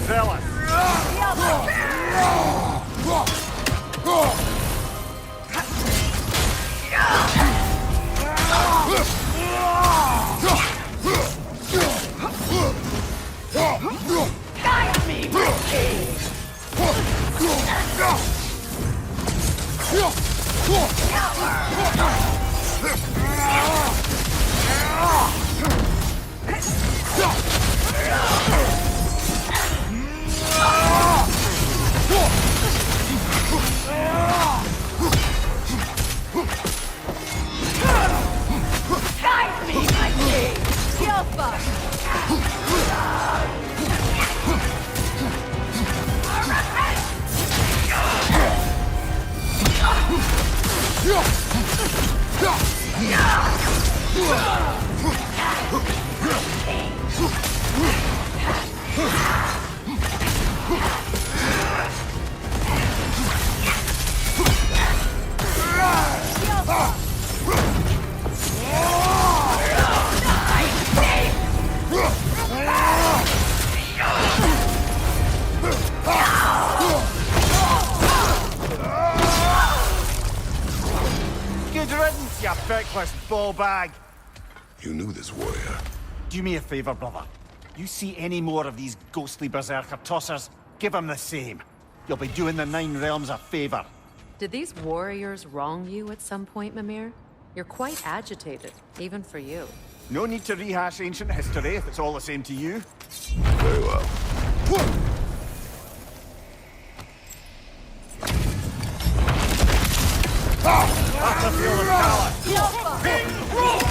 overzealous. Guide me, my king! Guide me, my king! Good riddance, you feckless ball bag. You knew this warrior. Do me a favor, brother. You see any more of these ghostly berserker tossers, give them the same. You'll be doing the Nine Realms a favor. Did these warriors wrong you at some point, Mimir? You're quite agitated, even for you. No need to rehash ancient history if it's all the same to you. Very well. Battlefield of Valor. King Hrólf!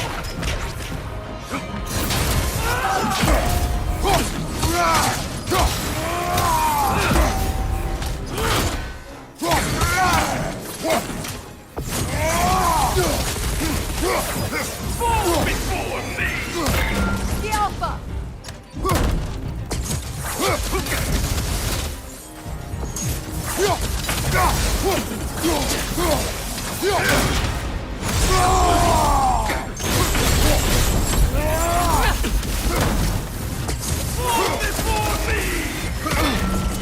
Fall before me! The Alpha! Fall before me!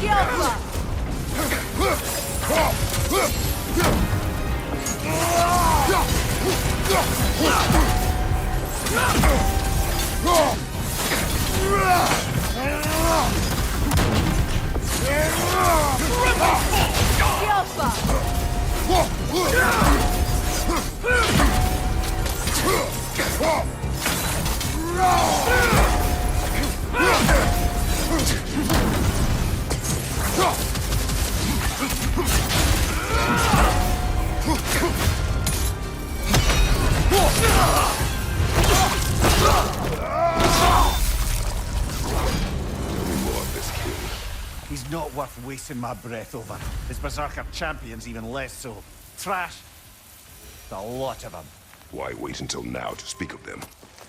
The Alpha! The Alpha! He's not worth wasting my breath over. His berserker champions even less so. Trash. A lot of them. Why wait until now to speak of them?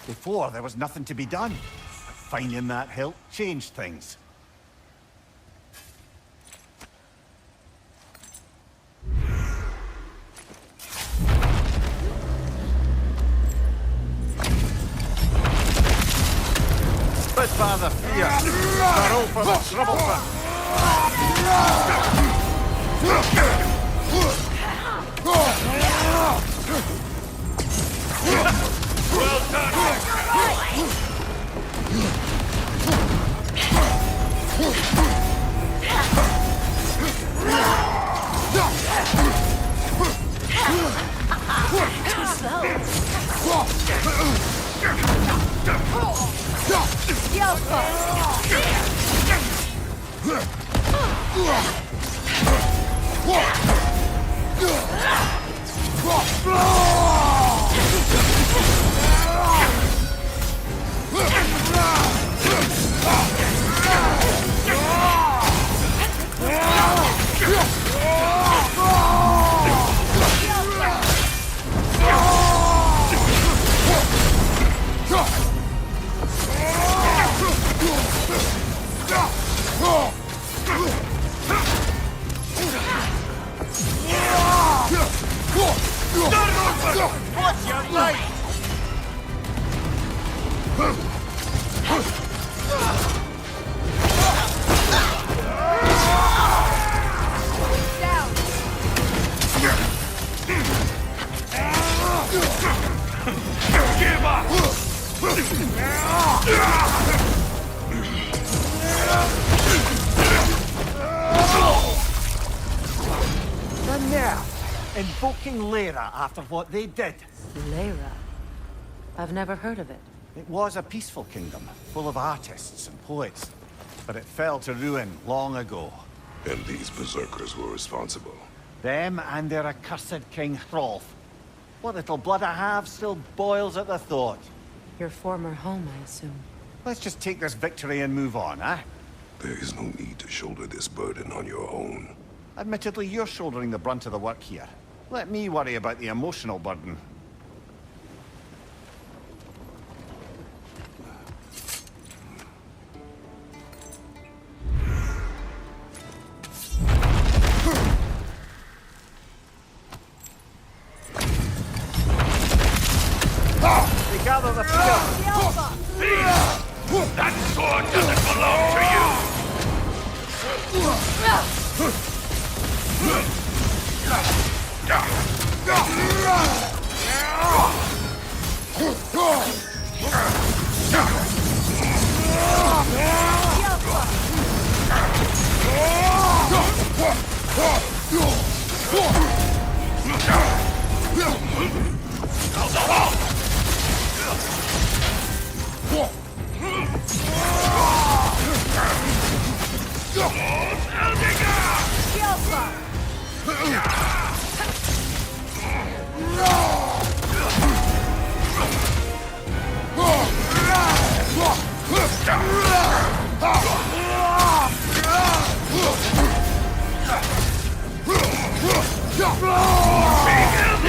Before, there was nothing to be done. Finding that hilt changed things. Spitfire the fierce, Carol for the troublesome. Well done! Too slow! The Alpha! Start it over! The nerve! Invoking Lyra after what they did. Lyra. I've never heard of it. It was a peaceful kingdom, full of artists and poets. But it fell to ruin long ago. And these berserkers were responsible. Them and their accursed King Hrólf. What little blood I have still boils at the thought. Your former home, I assume. Let's just take this victory and move on, eh? There is no need to shoulder this burden on your own. Admittedly, you're shouldering the brunt of the work here. Let me worry about the emotional burden. They gather the field. The Alpha! That sword doesn't belong to you! The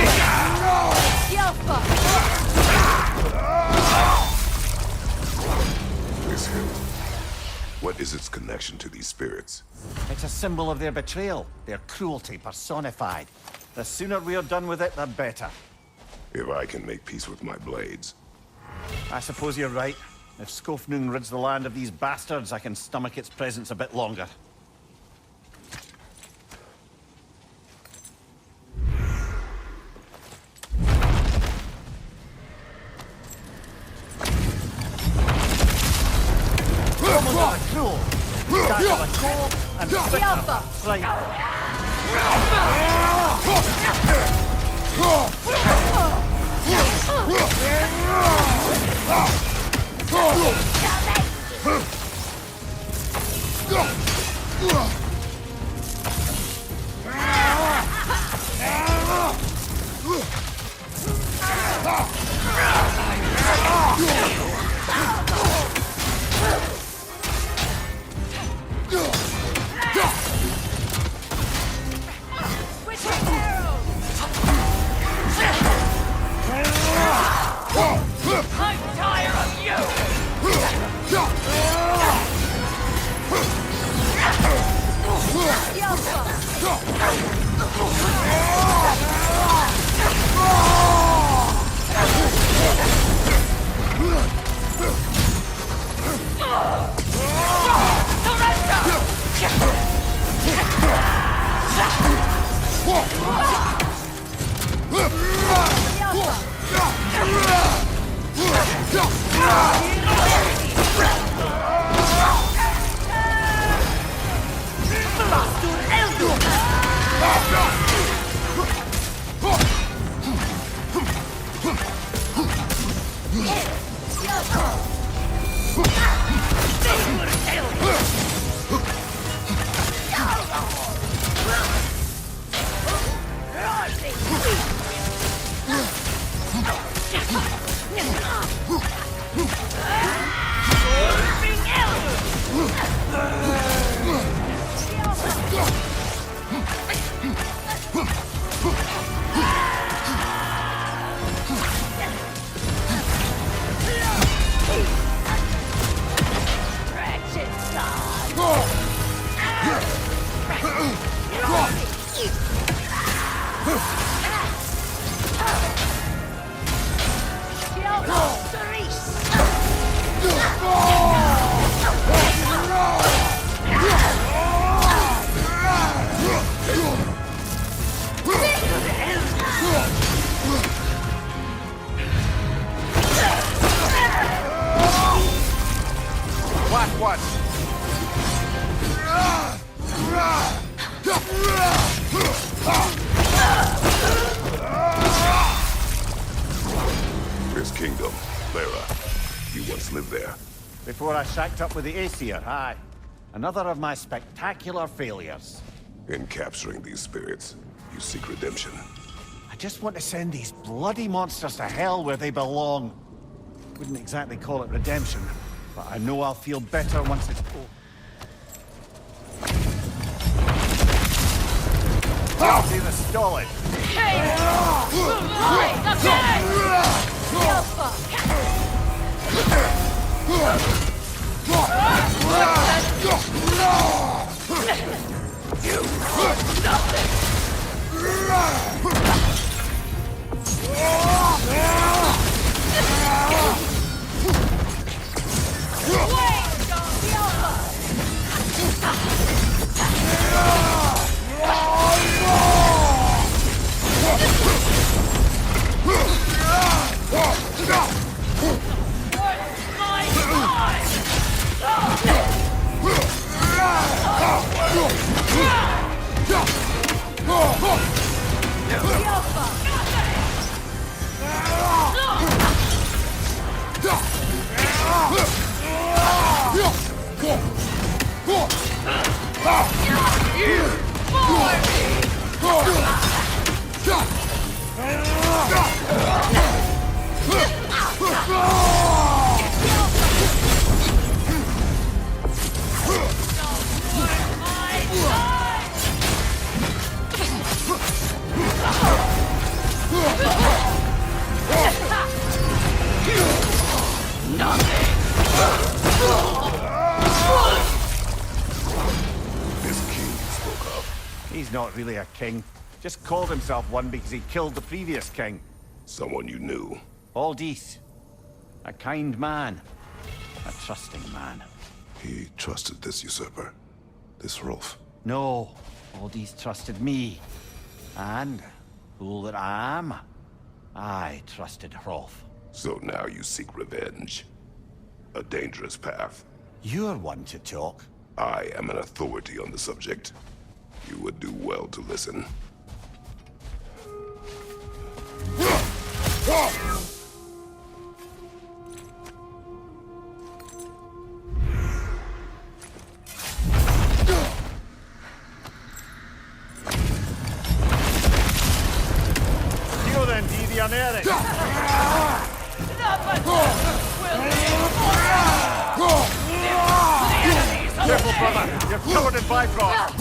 Alpha! The Alpha! This hilt. What is its connection to these spirits? It's a symbol of their betrayal, their cruelty personified. The sooner we're done with it, the better. If I can make peace with my blades. I suppose you're right. If Skofnung rids the land of these bastards, I can stomach its presence a bit longer. Romans are cruel. That's a cold and The Alpha! right. Witching arrow! I'm tired of you! The Alpha! The Alpha! The Alpha! one. His kingdom, Lara. You once lived there. Before I shacked up with the Aesir, aye. Another of my spectacular failures. In capturing these spirits, you seek redemption. I just want to send these bloody monsters to hell where they belong. Wouldn't exactly call it redemption, but I know I'll feel better once it's over. See the stolid. He's not really a king. Just called himself one because he killed the previous king. Someone you knew. Aldith. A kind man. A trusting man. He trusted this usurper. This Hrólf. No. Aldith trusted me. And, fool that I am, I trusted Hrólf. So now you seek revenge. A dangerous path. You're one to talk. I am an authority on the subject. You would do well to listen. You then, Devian Eric. Careful, brother. You're covered in Bifrost.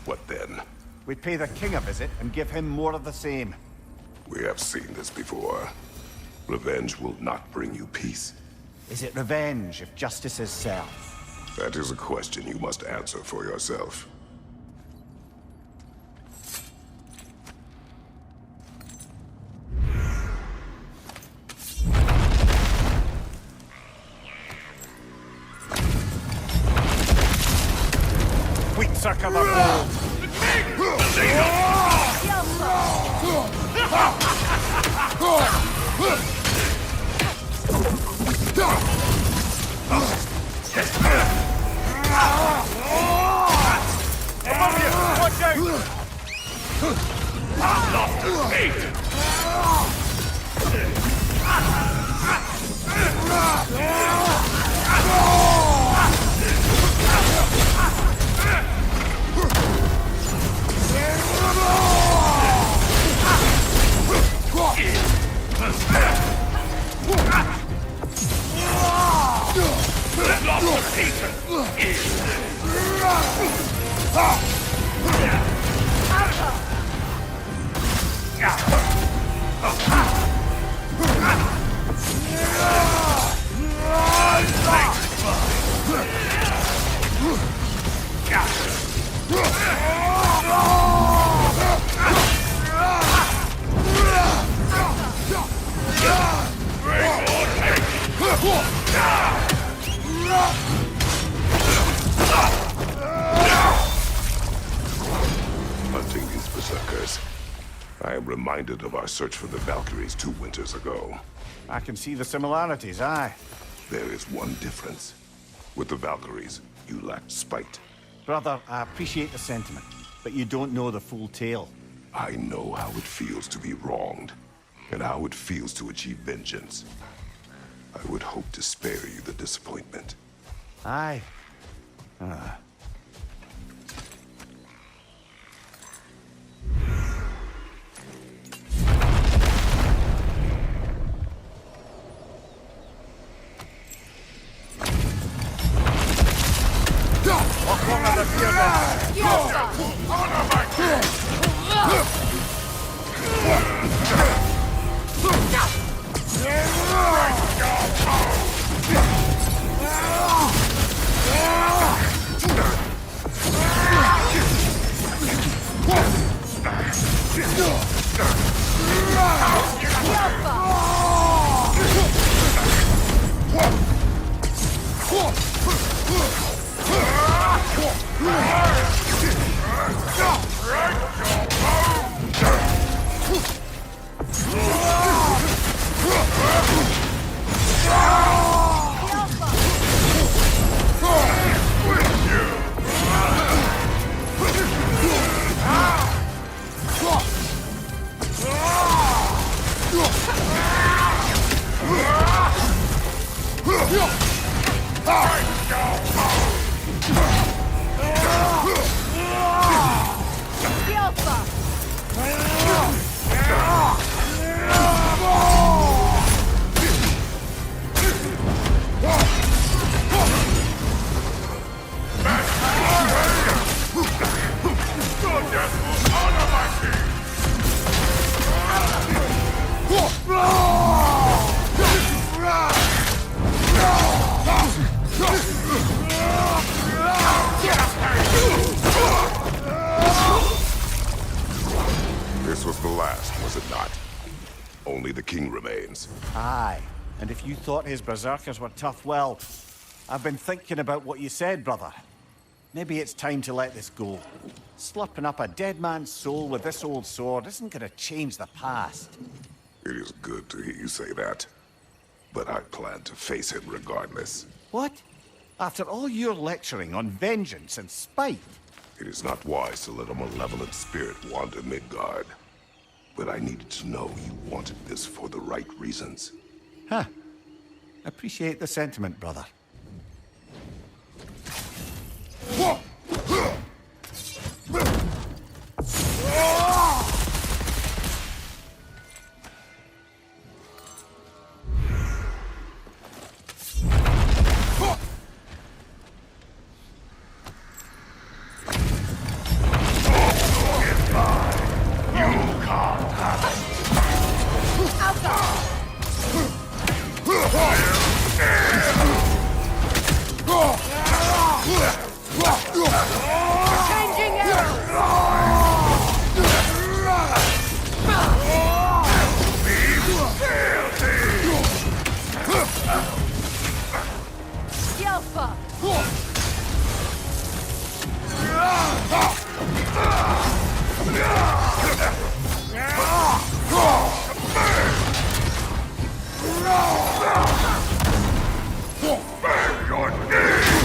What then? We pay the king a visit and give him more of the same. We have seen this before. Revenge will not bring you peace. Is it revenge if justice is served? That is a question you must answer for yourself. Berserker the Bold. Above you! Watch out! Lost to fate! Hunting these berserkers, I am reminded of our search for the Valkyries 2 winters ago. I can see the similarities, aye. There is one difference. With the Valkyries, you lacked spite. Brother, I appreciate the sentiment, but you don't know the full tale. I know how it feels to be wronged, and how it feels to achieve vengeance. I would hope to spare you the disappointment. Aye. This was the last, was it not? Only the king remains. Aye. And if you thought his berserkers were tough, well, I've been thinking about what you said, brother. Maybe it's time to let this go. Slurping up a dead man's soul with this old sword isn't gonna change the past. It is good to hear you say that. But I plan to face him regardless. What? After all your lecturing on vengeance and spite? It is not wise to let a malevolent spirit wander Midgard. But I needed to know you wanted this for the right reasons. Huh. Appreciate the sentiment, brother. Changing arrows! Yelpa! Bend your knee!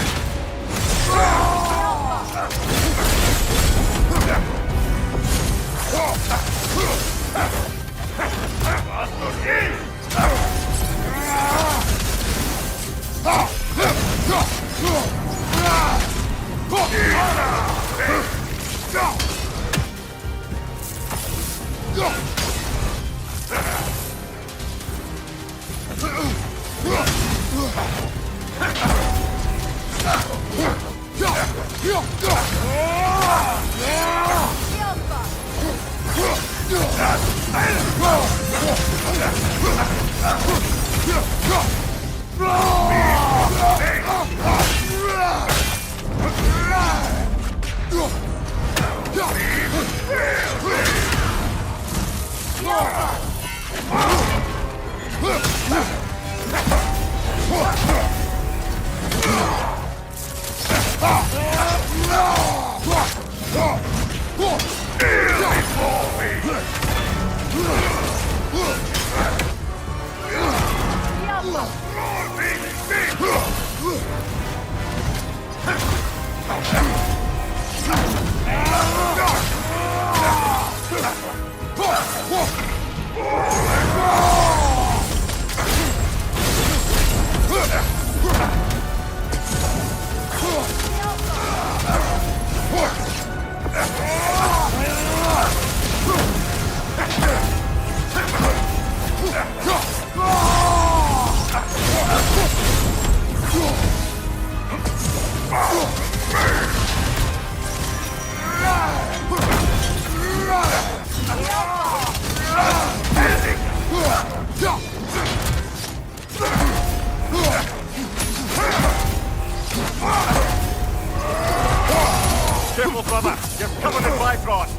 Careful, brother. You're covered in Bifrost.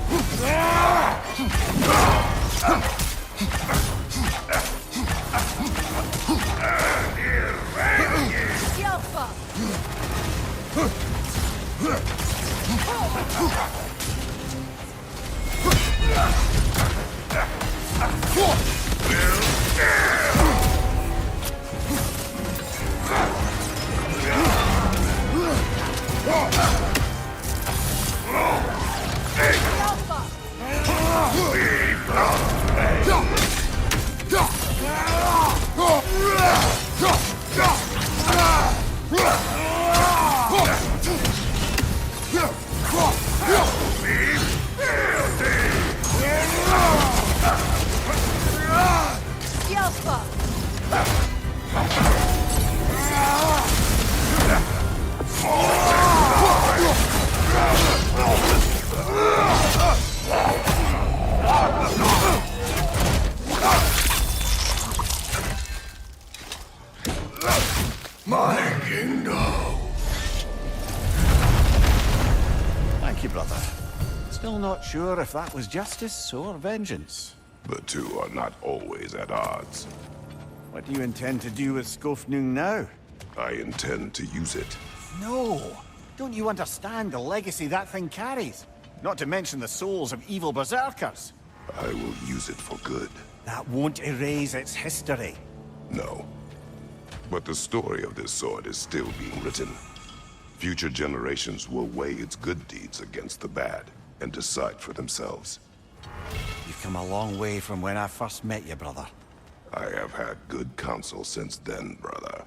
My kingdom. Thank you, brother. Still not sure if that was justice or vengeance. The two are not always at odds. What do you intend to do with Skofnung now? I intend to use it. No! Don't you understand the legacy that thing carries? Not to mention the souls of evil berserkers. I will use it for good. That won't erase its history. No. But the story of this sword is still being written. Future generations will weigh its good deeds against the bad and decide for themselves. You've come a long way from when I first met you, brother. I have had good counsel since then, brother.